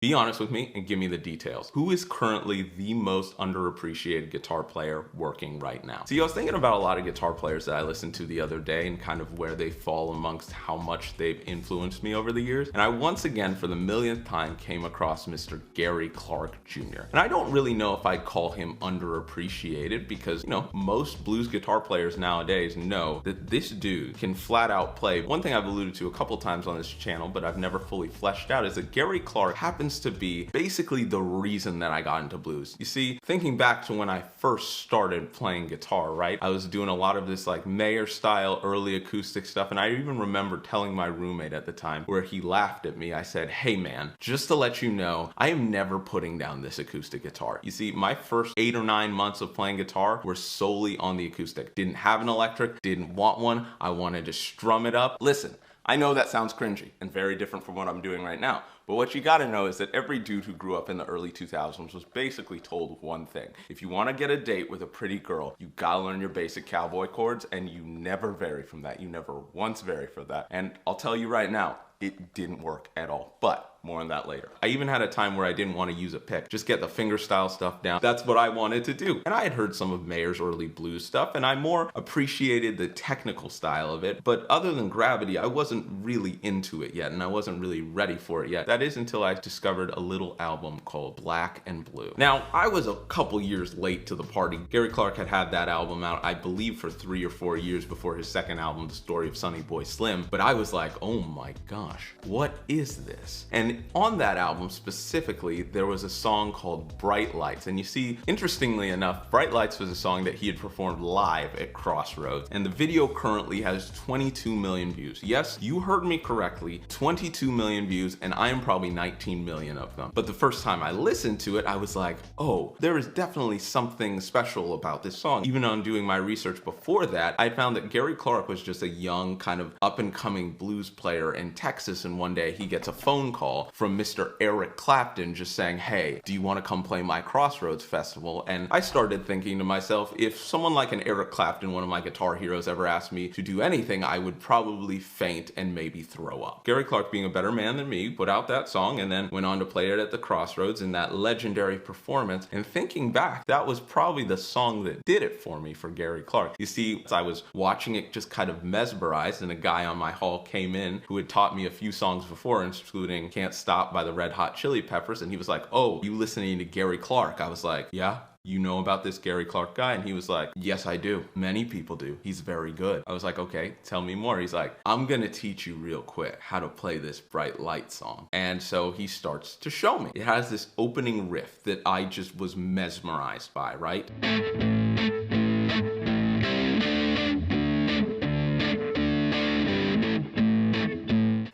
Be honest with me and give me the details. Who is currently the most underappreciated guitar player working right now? See, I was thinking about a lot of guitar players that I listened to the other day and kind of where they fall amongst how much they've influenced me over the years. And I once again, for the millionth time, came across Mr. Gary Clark Jr. And I don't really know if I'd call him underappreciated because, most blues guitar players nowadays know that this dude can flat out play. One thing I've alluded to a couple times on this channel, but I've never fully fleshed out, is that Gary Clark happens to be basically the reason that I got into blues. You see, thinking back to when I first started playing guitar, right? I was doing a lot of this like Mayer style early acoustic stuff, and I even remember telling my roommate at the time, where he laughed at me, I said, "Hey man, just to let you know, I am never putting down this acoustic guitar." You see, my first 8 or 9 months of playing guitar were solely on the acoustic. Didn't have an electric, didn't want one, I wanted to strum it up. Listen, I know that sounds cringy and very different from what I'm doing right now, but what you gotta know is that every dude who grew up in the early 2000s was basically told one thing. If you wanna get a date with a pretty girl, you gotta learn your basic cowboy chords, and you never vary from that. You never once vary from that. And I'll tell you right now, it didn't work at all, but more on that later. I even had a time where I didn't want to use a pick, just get the fingerstyle stuff down. That's what I wanted to do. And I had heard some of Mayer's early blues stuff, and I more appreciated the technical style of it. But other than Gravity, I wasn't really into it yet, and I wasn't really ready for it yet. That is until I discovered a little album called Black and Blue. Now, I was a couple years late to the party. Gary Clark had that album out, I believe, for 3 or 4 years before his second album, The Story of Sonny Boy Slim. But I was like, oh my gosh, what is this? And on that album specifically, there was a song called Bright Lights. And you see, interestingly enough, Bright Lights was a song that he had performed live at Crossroads. And the video currently has 22 million views. Yes, you heard me correctly, 22 million views, and I am probably 19 million of them. But the first time I listened to it, I was like, oh, there is definitely something special about this song. Even on doing my research before that, I found that Gary Clark was just a young, kind of up-and-coming blues player in Texas, and one day he gets a phone call from Mr. Eric Clapton just saying, "Hey, do you want to come play my Crossroads festival?" And I started thinking to myself, if someone like an Eric Clapton, one of my guitar heroes, ever asked me to do anything, I would probably faint and maybe throw up. Gary Clark, being a better man than me, put out that song and then went on to play it at the Crossroads in that legendary performance. And thinking back, that was probably the song that did it for me for Gary Clark. You see, I was watching it just kind of mesmerized, and a guy on my hall came in who had taught me a few songs before, including Can't Stop by the Red Hot Chili Peppers, and he was like, "Oh, you listening to Gary Clark?" I was like, "Yeah. You know about this Gary Clark guy?" And he was like, "Yes, I do. Many people do. He's very good." I was like, "Okay, tell me more." He's like, "I'm gonna teach you real quick how to play this Bright Light song." And so he starts to show me. It has this opening riff that I just was mesmerized by, right?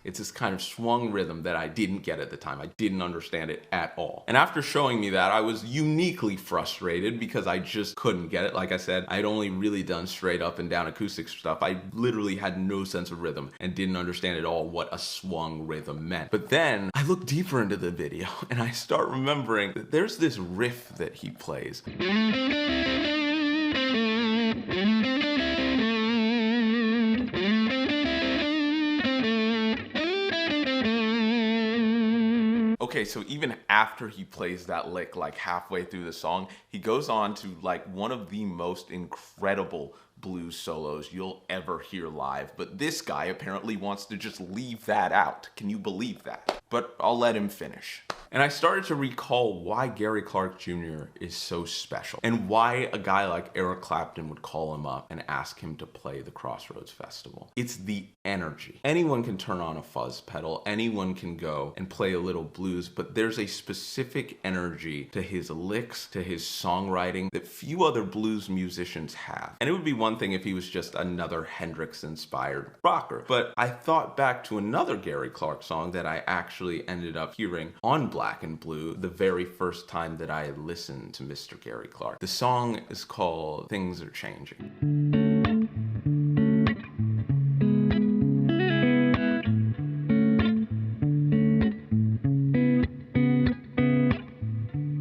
It's this kind of swung rhythm that I didn't get at the time. I didn't understand it at all. And after showing me that, I was uniquely frustrated because I just couldn't get it. Like I said, I'd only really done straight up and down acoustic stuff. I literally had no sense of rhythm and didn't understand at all what a swung rhythm meant. But then I look deeper into the video and I start remembering that there's this riff that he plays. Okay, so even after he plays that lick like halfway through the song, he goes on to like one of the most incredible blues solos you'll ever hear live. But this guy apparently wants to just leave that out. Can you believe that? But I'll let him finish. And I started to recall why Gary Clark Jr. is so special and why a guy like Eric Clapton would call him up and ask him to play the Crossroads Festival. It's the energy. Anyone can turn on a fuzz pedal, anyone can go and play a little blues, but there's a specific energy to his licks, to his songwriting that few other blues musicians have. And it would be one thing if he was just another Hendrix-inspired rocker, but I thought back to another Gary Clark song that I actually ended up hearing on Black and Blue the very first time that I had listened to Mr. Gary Clark. The song is called Things Are Changing.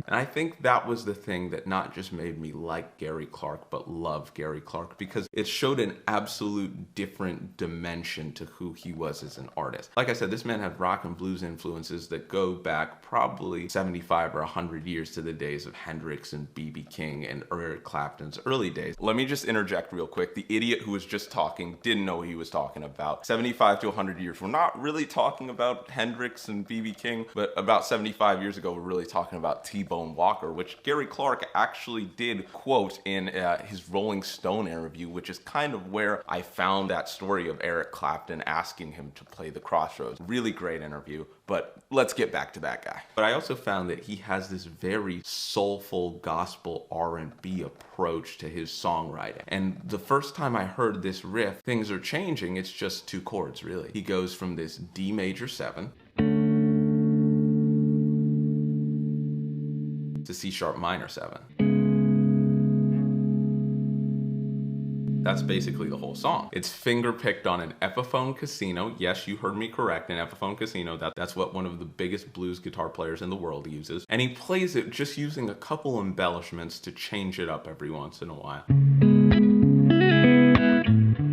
And I think that was the thing that not just made me like Gary Clark, but love Gary Clark, because it showed an absolute different dimension to who he was as an artist. Like I said, this man had rock and blues influences that go back probably 75 or 100 years to the days of Hendrix and B.B. King and Eric Clapton's early days. Let me just interject real quick. The idiot who was just talking didn't know what he was talking about. 75 to 100 years. We're not really talking about Hendrix and B.B. King, but about 75 years ago, we're really talking about T-Bone Walker, which Gary Clark actually did quote in his Rolling Stone interview, which is kind of where I found that story of Eric Clapton asking him to play the Crossroads. Really great interview, but let's get back to that guy. But I also found that he has this very soulful gospel R&B approach to his songwriting. And the first time I heard this riff, things are changing. It's just two chords, really. He goes from this D major 7 to C sharp minor 7. That's basically the whole song. It's finger picked on an Epiphone Casino. Yes, you heard me correct, an Epiphone Casino. That's what one of the biggest blues guitar players in the world uses. And he plays it just using a couple embellishments to change it up every once in a while.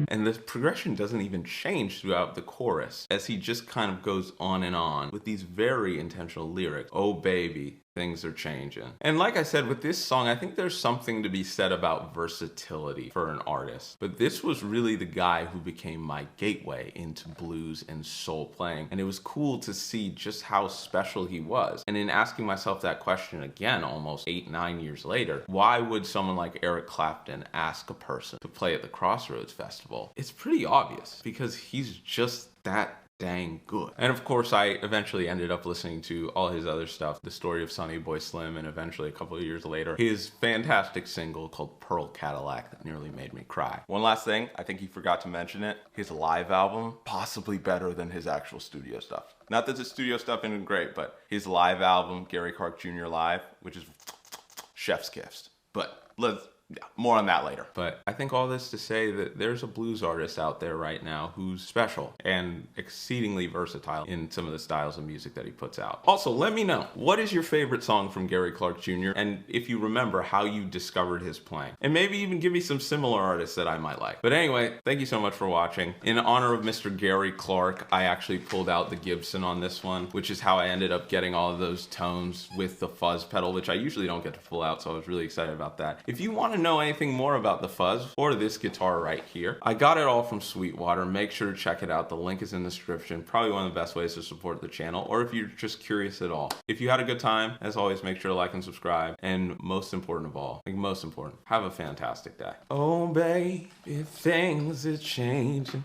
And the progression doesn't even change throughout the chorus, as he just kind of goes on and on with these very intentional lyrics. Oh baby, things are changing. And like I said, with this song, I think there's something to be said about versatility for an artist. But this was really the guy who became my gateway into blues and soul playing. And it was cool to see just how special he was. And in asking myself that question again, almost 8-9 years later, why would someone like Eric Clapton ask a person to play at the Crossroads Festival? It's pretty obvious, because he's just that dang good. And of course, I eventually ended up listening to all his other stuff, The Story of Sonny Boy Slim, and eventually a couple of years later, his fantastic single called Pearl Cadillac that nearly made me cry. One last thing, I think he forgot to mention it, his live album, possibly better than his actual studio stuff. Not that the studio stuff isn't great, but his live album, Gary Clark Jr. Live, which is chef's kiss. But yeah, more on that later. But I think all this to say that there's a blues artist out there right now who's special and exceedingly versatile in some of the styles of music that he puts out. Also, let me know, what is your favorite song from Gary Clark Jr.? And if you remember how you discovered his playing. And maybe even give me some similar artists that I might like. But anyway, thank you so much for watching. In honor of Mr. Gary Clark, I actually pulled out the Gibson on this one, which is how I ended up getting all of those tones with the fuzz pedal, which I usually don't get to pull out, so I was really excited about that. If you want to know anything more about the fuzz or this guitar right here, I got it all from Sweetwater. Make sure to check it out. The link is in the description. Probably one of the best ways to support the channel, or if you're just curious at all. If you had a good time, as always, make sure to like and subscribe. And most important of all, have a fantastic day. Oh baby, things are changing.